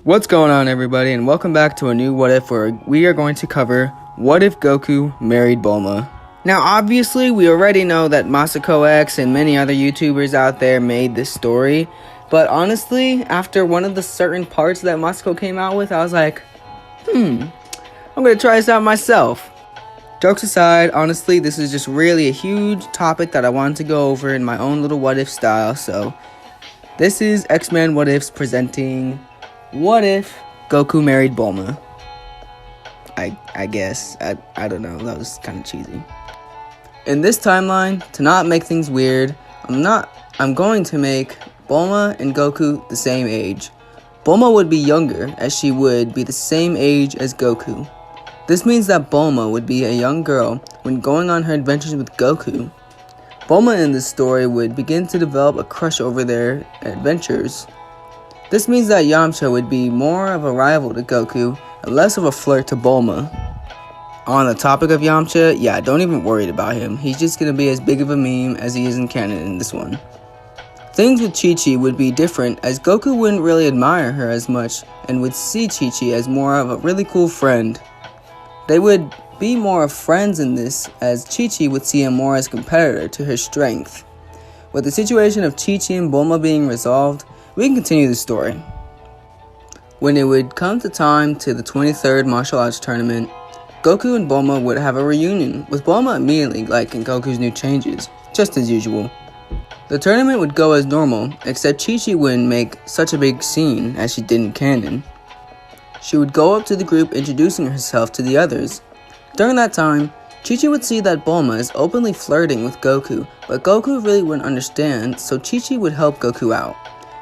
What's going on, everybody, and welcome back to a new What If, where we are going to cover What If Goku Married Bulma. Now, obviously, we already know that Masako X and many other YouTubers out there made this story, but honestly, after one of the certain parts that Masako came out with, I was like, I'm gonna try this out myself. Jokes aside, honestly, this is just really a huge topic that I wanted to go over in my own little What If style, so this is X-Men What Ifs presenting What If Goku Married Bulma? I guess. I don't know. That was kind of cheesy. In this timeline, to not make things weird, I'm going to make Bulma and Goku the same age. Bulma would be younger, as she would be the same age as Goku. This means that Bulma would be a young girl when going on her adventures with Goku. Bulma in this story would begin to develop a crush over their adventures. This means that Yamcha would be more of a rival to Goku and less of a flirt to Bulma. On the topic of Yamcha, yeah, don't even worry about him. He's just gonna be as big of a meme as he is in canon in this one. Things with Chi-Chi would be different, as Goku wouldn't really admire her as much and would see Chi-Chi as more of a really cool friend. They would be more of friends in this, as Chi-Chi would see him more as a competitor to her strength. With the situation of Chi-Chi and Bulma being resolved, we can continue the story. When it would come to time to the 23rd martial arts tournament, Goku and Bulma would have a reunion, with Bulma immediately liking Goku's new changes, just as usual. The tournament would go as normal, except Chi-Chi wouldn't make such a big scene as she did in canon. She would go up to the group introducing herself to the others. During that time, Chi-Chi would see that Bulma is openly flirting with Goku, but Goku really wouldn't understand, so Chi-Chi would help Goku out.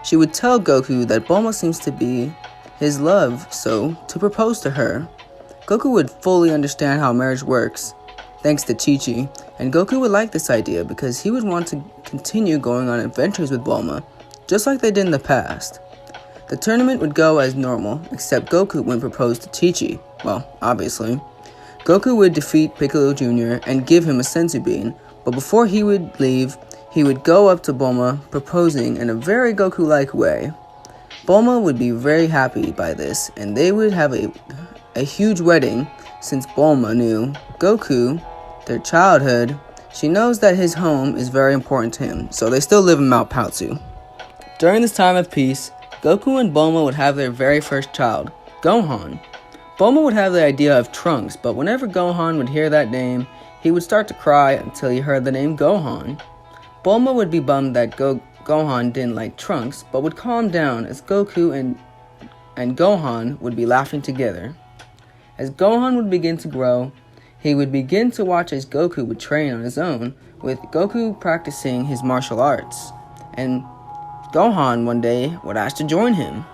She would tell Goku that Bulma seems to be his love, so to propose to her. Goku would fully understand how marriage works, thanks to Chi-Chi, and Goku would like this idea because he would want to continue going on adventures with Bulma, just like they did in the past. The tournament would go as normal, except Goku wouldn't propose to Chi-Chi. Well, obviously. Goku would defeat Piccolo Jr. and give him a senzu bean, but before he would leave, he would go up to Bulma, proposing in a very Goku-like way. Bulma would be very happy by this, and they would have a huge wedding. Since Bulma knew Goku, their childhood, she knows that his home is very important to him, so they still live in Mount Paozu. During this time of peace, Goku and Bulma would have their very first child, Gohan. Bulma would have the idea of Trunks, but whenever Gohan would hear that name, he would start to cry until he heard the name Gohan. Bulma would be bummed that Gohan didn't like Trunks, but would calm down as Goku and Gohan would be laughing together. As Gohan would begin to grow, he would begin to watch as Goku would train on his own, with Goku practicing his martial arts, and Gohan one day would ask to join him.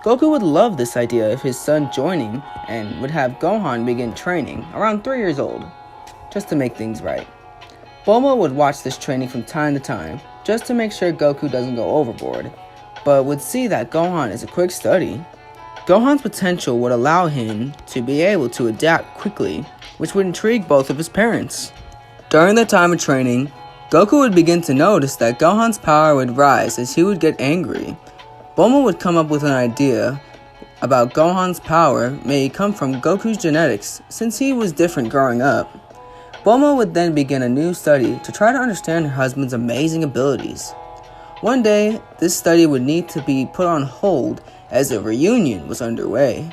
Goku would love this idea of his son joining and would have Gohan begin training around 3 years old, just to make things right. Bulma would watch this training from time to time, just to make sure Goku doesn't go overboard, but would see that Gohan is a quick study. Gohan's potential would allow him to be able to adapt quickly, which would intrigue both of his parents. During the time of training, Goku would begin to notice that Gohan's power would rise as he would get angry. Bulma would come up with an idea about Gohan's power may come from Goku's genetics, since he was different growing up. Bulma would then begin a new study to try to understand her husband's amazing abilities. One day, this study would need to be put on hold as a reunion was underway.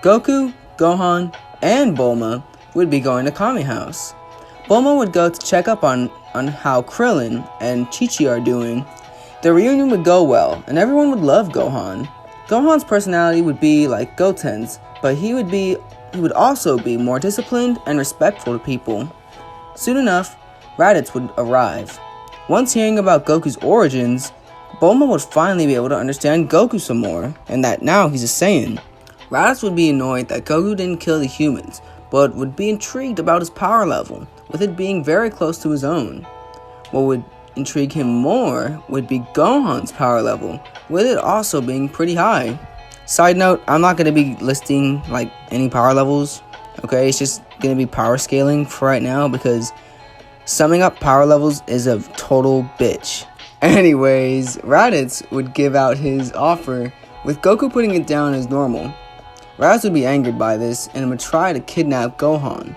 Goku, Gohan, and Bulma would be going to Kami House. Bulma would go to check up on how Krillin and Chi-Chi are doing. The reunion would go well, and everyone would love Gohan. Gohan's personality would be like Goten's, but he would also be more disciplined and respectful to people. Soon enough, Raditz would arrive. Once hearing about Goku's origins, Bulma would finally be able to understand Goku some more, and that now he's a Saiyan. Raditz would be annoyed that Goku didn't kill the humans, but would be intrigued about his power level, with it being very close to his own. What would intrigue him more would be Gohan's power level, with it also being pretty high. Side note, I'm not going to be listing like any power levels, okay? It's just going to be power scaling for right now, because summing up power levels is a total bitch. Anyways, Raditz would give out his offer With Goku putting it down as normal, Raditz would be angered by this and would try to kidnap Gohan.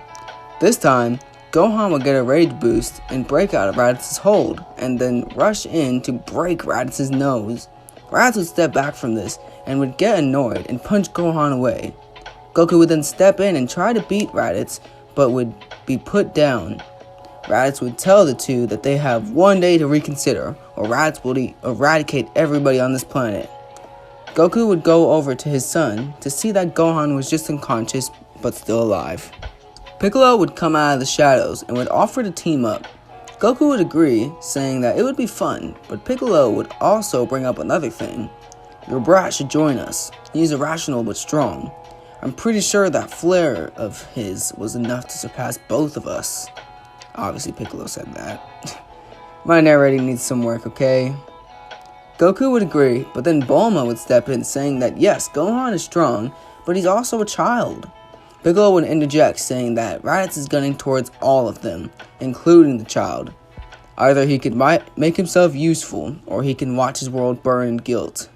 This time, Gohan would get a rage boost and break out of Raditz's hold, and then rush in to break Raditz's nose. Raditz would step back from this and would get annoyed and punch Gohan away. Goku would then step in and try to beat Raditz, but would be put down. Raditz would tell the two that they have one day to reconsider, or Raditz will eradicate everybody on this planet. Goku would go over to his son to see that Gohan was just unconscious but still alive. Piccolo would come out of the shadows and would offer to team up. Goku would agree, saying that it would be fun, but Piccolo would also bring up another thing. Your brat should join us. He's irrational but strong. I'm pretty sure that flare of his was enough to surpass both of us. Obviously Piccolo said that. My narrating needs some work, okay? Goku would agree, but then Bulma would step in saying that yes, Gohan is strong, but he's also a child. Piccolo would interject saying that Raditz is gunning towards all of them, including the child. Either he could make himself useful, or he can watch his world burn in guilt.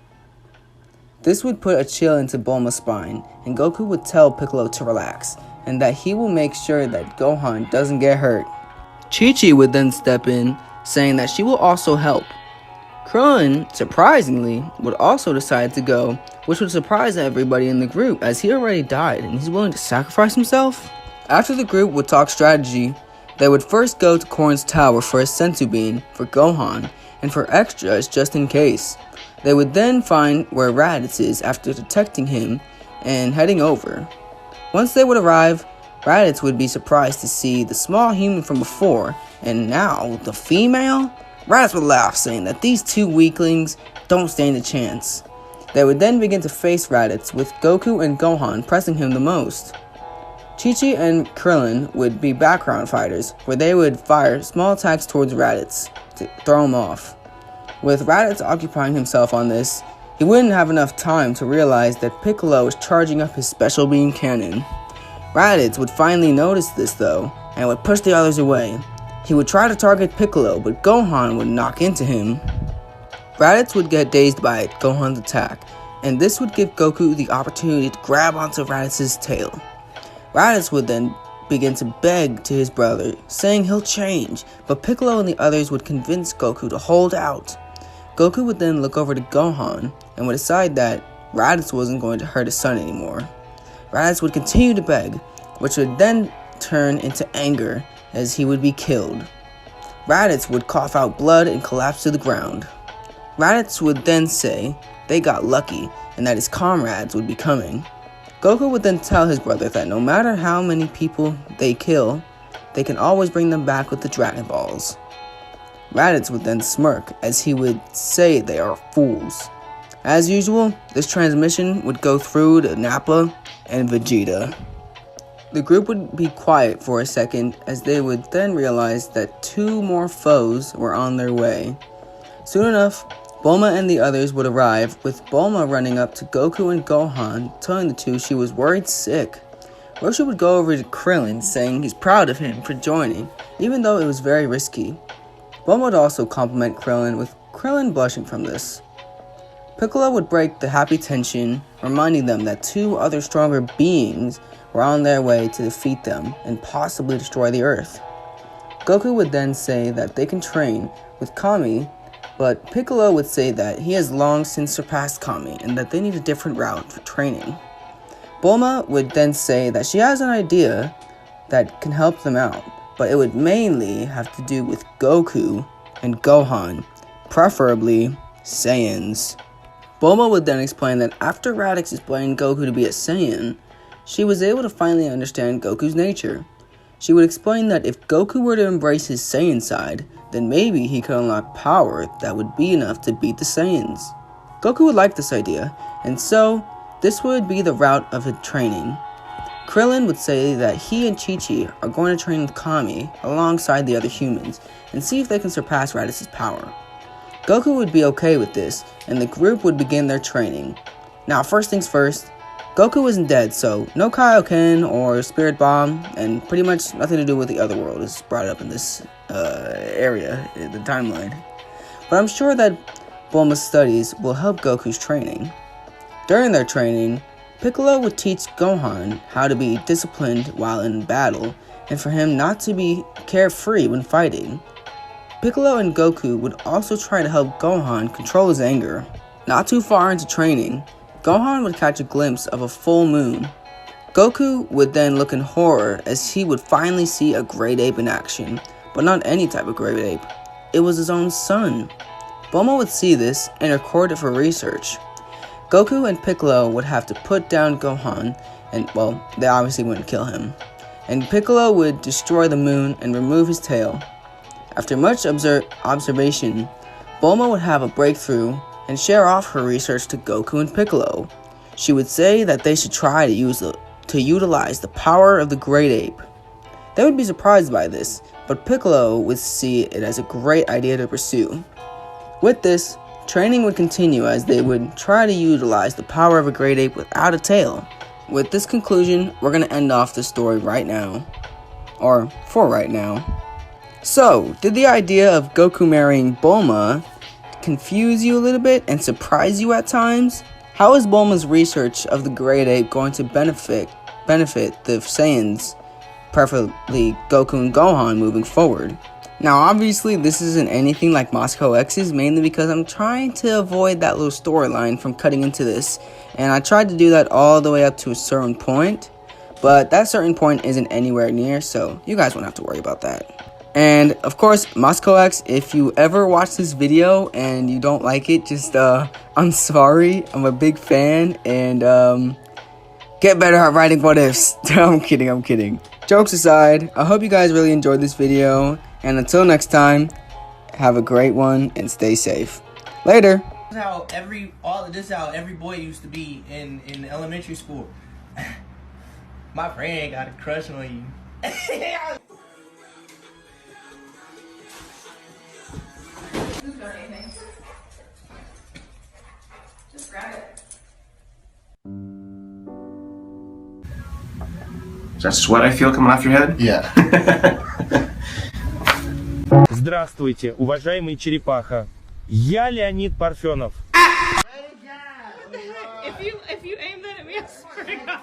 This would put a chill into Bulma's spine, and Goku would tell Piccolo to relax, and that he will make sure that Gohan doesn't get hurt. Chi-Chi would then step in, saying that she will also help. Krillin, surprisingly, would also decide to go, which would surprise everybody in the group as he already died and he's willing to sacrifice himself. After the group would talk strategy, they would first go to Korn's tower for a senzu bean for Gohan and for extras just in case. They would then find where Raditz is after detecting him and heading over. Once they would arrive, Raditz would be surprised to see the small human from before, and now the female? Raditz would laugh, saying that these two weaklings don't stand a chance. They would then begin to face Raditz, with Goku and Gohan pressing him the most. Chi-Chi and Krillin would be background fighters, where they would fire small attacks towards Raditz to throw him off. With Raditz occupying himself on this, he wouldn't have enough time to realize that Piccolo was charging up his special beam cannon. Raditz would finally notice this though, and would push the others away. He would try to target Piccolo, but Gohan would knock into him. Raditz would get dazed by Gohan's attack, and this would give Goku the opportunity to grab onto Raditz's tail. Raditz would then begin to beg to his brother, saying he'll change, but Piccolo and the others would convince Goku to hold out. Goku would then look over to Gohan and would decide that Raditz wasn't going to hurt his son anymore. Raditz would continue to beg, which would then turn into anger as he would be killed. Raditz would cough out blood and collapse to the ground. Raditz would then say they got lucky and that his comrades would be coming. Goku would then tell his brother that no matter how many people they kill, they can always bring them back with the Dragon Balls. Raditz would then smirk as he would say they are fools. As usual, this transmission would go through to Nappa and Vegeta. The group would be quiet for a second as they would then realize that two more foes were on their way. Soon enough, Bulma and the others would arrive, with Bulma running up to Goku and Gohan, telling the two she was worried sick. Roshi would go over to Krillin, saying he's proud of him for joining, even though it was very risky. Bulma would also compliment Krillin, with Krillin blushing from this. Piccolo would break the happy tension, reminding them that two other stronger beings were on their way to defeat them and possibly destroy the Earth. Goku would then say that they can train with Kami, but Piccolo would say that he has long since surpassed Kami and that they need a different route for training. Bulma would then say that she has an idea that can help them out, but it would mainly have to do with Goku and Gohan, preferably Saiyans. Bulma would then explain that after Raditz explained Goku to be a Saiyan, she was able to finally understand Goku's nature. She would explain that if Goku were to embrace his Saiyan side, then maybe he could unlock power that would be enough to beat the Saiyans. Goku would like this idea, and so this would be the route of his training. Krillin would say that he and Chi-Chi are going to train with Kami alongside the other humans and see if they can surpass Raditz's power. Goku would be okay with this, and the group would begin their training. Now, first things first, Goku isn't dead, so no Kaioken or Spirit Bomb, and pretty much nothing to do with the other world is brought up in this area, in the timeline. But I'm sure that Bulma's studies will help Goku's training. During their training, Piccolo would teach Gohan how to be disciplined while in battle and for him not to be carefree when fighting. Piccolo and Goku would also try to help Gohan control his anger. Not too far into training, Gohan would catch a glimpse of a full moon. Goku would then look in horror as he would finally see a great ape in action, but not any type of great ape. It was his own son. BULMA would see this and record it for research. Goku and Piccolo would have to put down Gohan, and well, they obviously wouldn't kill him. And Piccolo would destroy the moon and remove his tail. After much observation, BULMA would have a breakthrough and share off her research to Goku and Piccolo. She would say that they should try to utilize the power of the great ape. They would be surprised by this, but Piccolo would see it as a great idea to pursue. With this, training would continue as they would try to utilize the power of a great ape without a tail. With this conclusion, we're going to end off the story right now. Or, for right now. So, did the idea of Goku marrying Bulma confuse you a little bit and surprise you at times? How is Bulma's research of the great ape going to benefit the Saiyans, preferably Goku and Gohan, moving forward? Now obviously this isn't anything like Moscow X's, mainly because I'm trying to avoid that little storyline from cutting into this, and I tried to do that all the way up to a certain point, but that certain point isn't anywhere near, so you guys won't have to worry about that. And of course, Moscow X, if you ever watch this video and you don't like it, just I'm sorry, I'm a big fan, and get better at writing what ifs. I'm kidding. Jokes aside, I hope you guys really enjoyed this video, and until next time, have a great one and stay safe. Later. This is how every boy used to be in elementary school. My friend got a crush on you. Who's got anything? Just grab it. Is that sweat I feel coming off your head? Yeah. Здравствуйте, уважаемый черепаха. Я Леонид Парфенов. If you aim that at me, I swear to God.